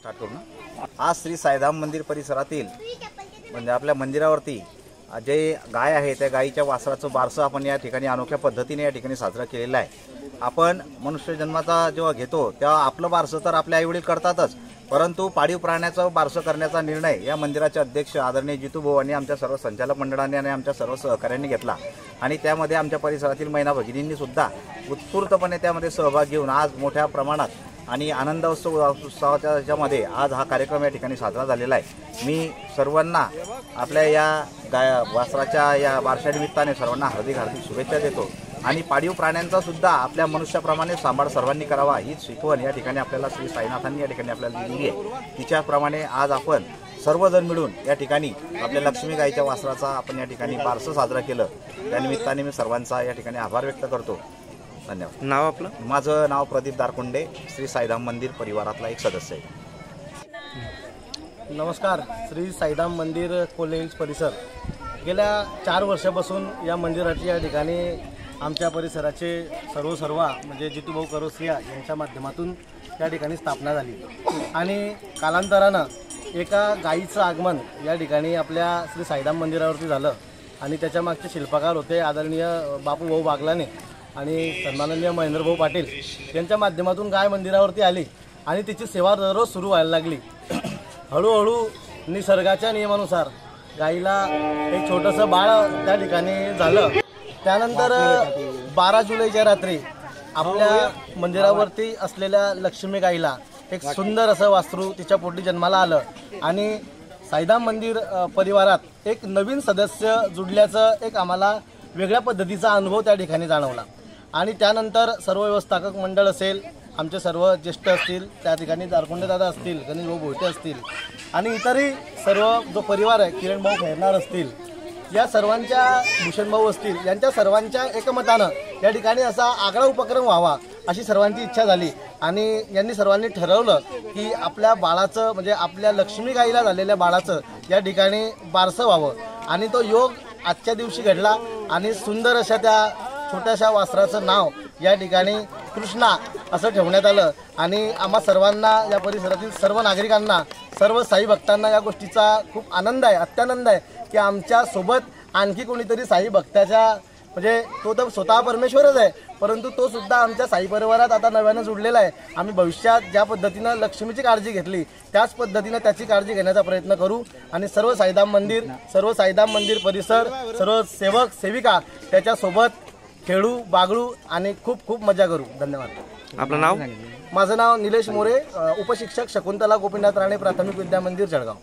Start करू ना। आज श्री साईधाम मंदिर परिसरातील म्हणजे आपल्या मंदिरावरती जे गाय आहे त्या गायीच्या वासराचं बारसं आपण या ठिकाणी अनोख्या पद्धतीने या ठिकाणी साजरा केलेला आहे। आपण मनुष्य जन्माचा जेव्हा घेतो तेव्हा आपलं बारसं तर आपले आईवडील करतातच, परंतु पाळीव प्राण्याचं बारसं करण्याचा निर्णय या मंदिराचे अध्यक्ष आदरणीय जितू भाऊ आणि आमच्या सर्व संचालक मंडळाने आणि आमच्या सर्व सहकाऱ्यांनी घेतला आणि त्यामध्ये आमच्या परिसरातील महिला भगिनींनी सुद्धा उत्स्फूर्तपणे त्यामध्ये सहभाग घेऊन आज मोठ्या प्रमाणात आणि आनंद उत्सवाच्या ह्याच्यामध्ये आज हा कार्यक्रम या ठिकाणी साजरा झालेला आहे। मी सर्वांना आपल्या या वासराच्या या बारशानिमित्ताने सर्वांना हार्दिक शुभेच्छा देतो आणि पाळीव प्राण्यांचा सुद्धा आपल्या मनुष्याप्रमाणे सांभाळ सर्वांनी करावा हीच शिकवण या ठिकाणी आपल्याला श्री साईनाथांनी या ठिकाणी आपल्याला दिलेली आहे। तिच्याप्रमाणे आज आपण सर्वजण मिळून या ठिकाणी आपल्या लक्ष्मी गाईच्या वासराचा आपण या ठिकाणी बारसं साजरा केलं, त्यानिमित्ताने मी सर्वांचा या ठिकाणी आभार व्यक्त करतो। धन्यवाद। नाव आपलं? माझं नाव प्रदीप दारकुंडे, श्री साईधाम मंदिर परिवारातला एक सदस्य आहे। नमस्कार। श्री साईधाम मंदिर कोल्हे हिल्स परिसर गेल्या 4 वर्षापासून या मंदिराची या ठिकाणी आमच्या परिसराचे सर्व म्हणजे जितूभाऊ करोसिया यांच्या माध्यमातून या ठिकाणी स्थापना झाली आणि कालांतरानं एका गाईचं आगमन या ठिकाणी आपल्या श्री साईधाम मंदिरावरती झालं आणि त्याच्या मागचे शिल्पकार होते आदरणीय बापूभाऊ बागलाने आणि सन्माननीय महेंद्रभाऊ पाटील यांच्या माध्यमातून गाय मंदिरावरती आली आणि तिची सेवा दररोज सुरू व्हायला लागली। हळूहळू निसर्गाच्या नियमानुसार गाईला एक छोटंसं बाळ त्या ठिकाणी झालं। त्यानंतर 12 जुलैच्या रात्री आपल्या मंदिरावरती असलेल्या लक्ष्मी गाईला एक सुंदर असं वासरू तिच्या पोटी जन्माला आलं आणि साईधाम मंदिर परिवारात एक नवीन सदस्य जुडल्याचं एक आम्हाला वेगळ्या पद्धतीचा अनुभव त्या ठिकाणी जाणवला आणि त्यानंतर सर्व व्यवस्थापक मंडळ असेल, आमचे सर्व ज्येष्ठ असतील, त्या ठिकाणी दारकुंडे दादा असतील, गणेश भाऊ भोईटे असतील आणि इतरही सर्व जो परिवार आहे, किरण भाऊ खैरनार असतील, या सर्वांच्या भूषण भाऊ असतील, यांच्या सर्वांच्या एकमतानं या ठिकाणी असा आगळा उपक्रम व्हावा अशी सर्वांची इच्छा झाली आणि यांनी सर्वांनी ठरवलं की आपल्या बाळाचं म्हणजे आपल्या लक्ष्मी गाईला झालेल्या बाळाचं या ठिकाणी बारसं व्हावं आणि तो योग आजच्या दिवशी घडला आणि सुंदर अशा त्या छोट्याशा वासराचं नाव या ठिकाणी कृष्णा असं ठेवण्यात आलं आणि आम्हा सर्वांना या परिसरातील सर्व नागरिकांना सर्व साई भक्तांना या गोष्टीचा खूप आनंद आहे, अत्यानंद आहे की आमच्या सोबत आणखी कोणीतरी साई भक्ताच्या म्हणजे तो तर स्वतः परमेश्वरच आहे परंतु तो सुद्धा आमच्या साई परिवारात आता नव्यानं जुडलेला आहे। आम्ही भविष्यात ज्या पद्धतीनं लक्ष्मीची काळजी घेतली त्याच पद्धतीनं त्याची काळजी घेण्याचा प्रयत्न करू आणि सर्व साईधाम मंदिर परिसर, सर्व सेवक सेविका त्याच्यासोबत खेळू, बागळू आणि खूप खूप मजा करू। धन्यवाद। आपलं नाव? माझं नाव निलेश मोरे, उपशिक्षक शकुंतला गोपीनाथ राणे प्राथमिक विद्या मंदिर जळगाव।